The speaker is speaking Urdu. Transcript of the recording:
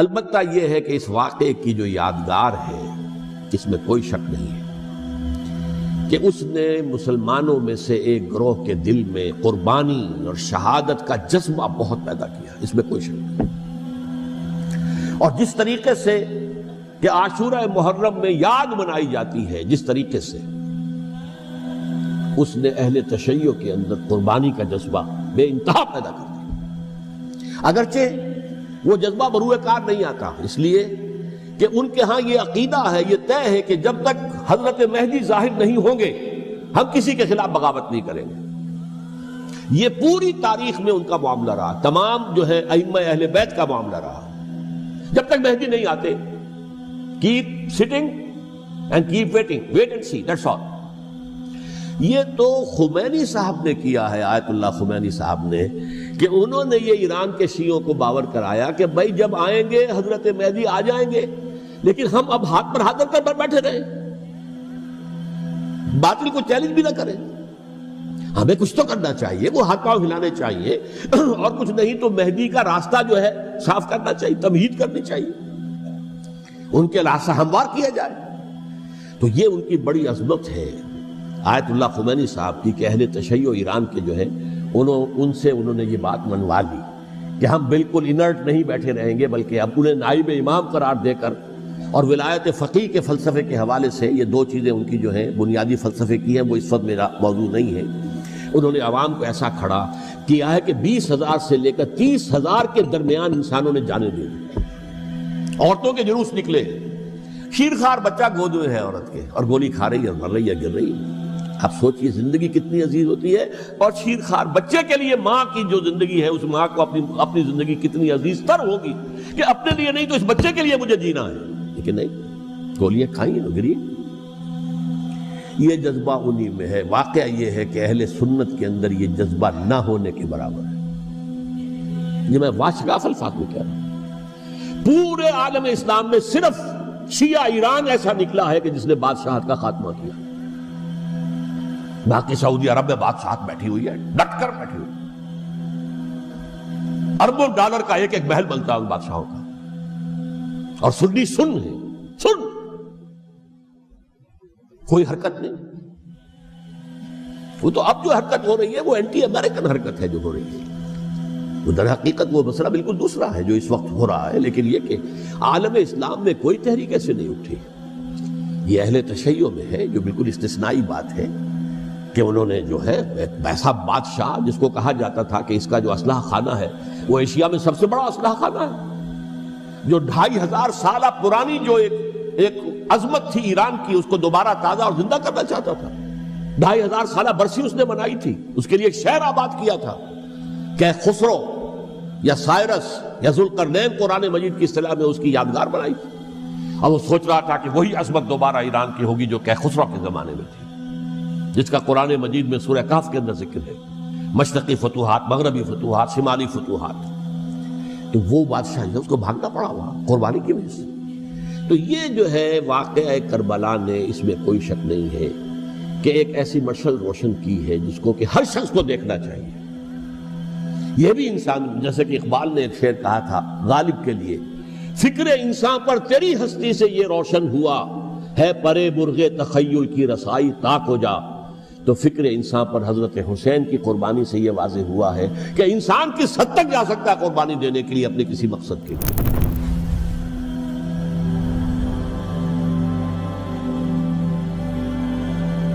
البتہ یہ ہے کہ اس واقعے کی جو یادگار ہے اس میں کوئی شک نہیں ہے کہ اس نے مسلمانوں میں سے ایک گروہ کے دل میں قربانی اور شہادت کا جذبہ بہت پیدا کیا، اس میں کوئی شک نہیں۔ اور جس طریقے سے کہ عاشورہ محرم میں یاد منائی جاتی ہے، جس طریقے سے اس نے اہل تشیع کے اندر قربانی کا جذبہ بے انتہا پیدا کر دیا، اگرچہ وہ جذبہ بروئے کار نہیں آتا، اس لیے کہ ان کے ہاں یہ عقیدہ ہے، یہ طے ہے کہ جب تک حضرت مہدی ظاہر نہیں ہوں گے ہم کسی کے خلاف بغاوت نہیں کریں گے۔ یہ پوری تاریخ میں ان کا معاملہ رہا، تمام جو ہے ائمہ اہل بیت کا معاملہ رہا۔ جب تک مہدی نہیں آتے keep sitting and keep waiting, wait and see, that's all۔ یہ تو خمینی صاحب نے کیا ہے، آیت اللہ خمینی صاحب نے، کہ انہوں نے یہ ایران کے شیعوں کو باور کرایا کہ بھائی جب آئیں گے حضرت مہدی آ جائیں گے، لیکن ہم اب ہاتھ پر ہاتھ رکھ کر بیٹھے رہیں، باطل کو چیلنج بھی نہ کریں، ہمیں کچھ تو کرنا چاہیے، وہ ہاتھ پاؤں ہلانے چاہیے، اور کچھ نہیں تو مہدی کا راستہ جو ہے صاف کرنا چاہیے، تمہید کرنی چاہیے، ان کے راستہ ہموار کیا جائے۔ تو یہ ان کی بڑی عظمت ہے آیت اللہ خمینی صاحب کی کہ اہل تشیع ایران کے جو ہے ان سے انہوں نے یہ بات منوا لی کہ ہم بالکل انرٹ نہیں بیٹھے رہیں گے، بلکہ اب انہیں نائب امام قرار دے کر اور ولایت فقیہ کے فلسفے کے حوالے سے، یہ دو چیزیں ان کی جو ہیں بنیادی فلسفے کی ہیں، وہ اس وقت میرا موضوع نہیں ہے، انہوں نے عوام کو ایسا کھڑا کیا ہے کہ 20,000 سے لے کر 30,000 کے درمیان انسانوں نے جانیں دی، عورتوں کے جلوس نکلے، شیرخوار بچہ گود میں ہے عورت کے اور گولی کھا رہی ہے، مر رہی ہے، گر رہی ہے۔ آپ سوچئے زندگی کتنی عزیز ہوتی ہے، اور شیرخوار بچے کے لیے ماں کی جو زندگی ہے اس ماں کو اپنی زندگی کتنی عزیز تر ہوگی کہ اپنے لیے نہیں تو اس بچے کے لیے مجھے جینا ہے، لیکن نہیں، گولیاں کھائیں گے، گری۔ یہ جذبہ انہی میں ہے۔ واقعہ یہ ہے کہ اہل سنت کے اندر یہ جذبہ نہ ہونے کے برابر ہے۔ یہ میں واشگاف الفاظ میں کہہ رہا ہوں، پورے عالم اسلام میں صرف شیعہ ایران ایسا نکلا ہے کہ جس نے بادشاہت کا خاتمہ کیا، باقی سعودی عرب میں بادشاہت بیٹھی ہوئی ہے، ڈٹ کر بیٹھی ہوئی، اربوں ڈالر کا ایک ایک محل بنتا ہے ان بادشاہوں کا، اور سنی سن ہے، سن، کوئی حرکت نہیں۔ وہ تو اب جو حرکت ہو رہی ہے وہ اینٹی امریکن حرکت ہے جو ہو رہی ہے، وہ در حقیقت وہ مسئلہ بالکل دوسرا ہے جو اس وقت ہو رہا ہے، لیکن یہ کہ عالم اسلام میں کوئی تحریک ایسے نہیں اٹھی۔ یہ اہل تشیع میں ہے جو بالکل استثنائی بات ہے کہ انہوں نے جو ہے ایک ایسا بادشاہ جس کو کہا جاتا تھا کہ اس کا جو اسلحہ خانہ ہے وہ ایشیا میں سب سے بڑا اسلحہ خانہ ہے، جو 2500 سالہ پرانی جو ایک عظمت تھی ایران کی، اس کو دوبارہ تازہ اور زندہ کرنا چاہتا تھا۔ 2500 سالہ برسی اس نے منائی تھی، اس کے لیے ایک شہر آباد کیا تھا کہ خسرو یا سائرس یا ذوالقرنین قرآن مجید کی اصطلاح میں اس کی یادگار بنائی تھی، اور وہ سوچ رہا تھا کہ وہی عظمت دوبارہ ایران کی ہوگی جو کہ خسرو کے زمانے میں تھی، جس کا قرآن مجید میں سورہ کہف کے اندر ذکر ہے، مشرقی فتوحات، مغربی فتوحات، شمالی فتوحات۔ تو وہ بادشاہ ہے، اس کو بھاگنا پڑا ہوا قربانی کی وجہ سے۔ تو یہ جو ہے واقعہ کربلا نے، اس میں کوئی شک نہیں ہے کہ ایک ایسی مشعل روشن کی ہے جس کو کہ ہر شخص کو دیکھنا چاہیے۔ یہ بھی انسان، جیسے کہ اقبال نے ایک شعر کہا تھا غالب کے لیے، فکر انسان پر تیری ہستی سے یہ روشن ہوا ہے، پرے مرغ تخیل کی رسائی طاق ہو جا۔ تو فکر انسان پر حضرت حسین کی قربانی سے یہ واضح ہوا ہے کہ انسان کس حد تک جا سکتا ہے قربانی دینے کے لیے اپنے کسی مقصد کے لیے۔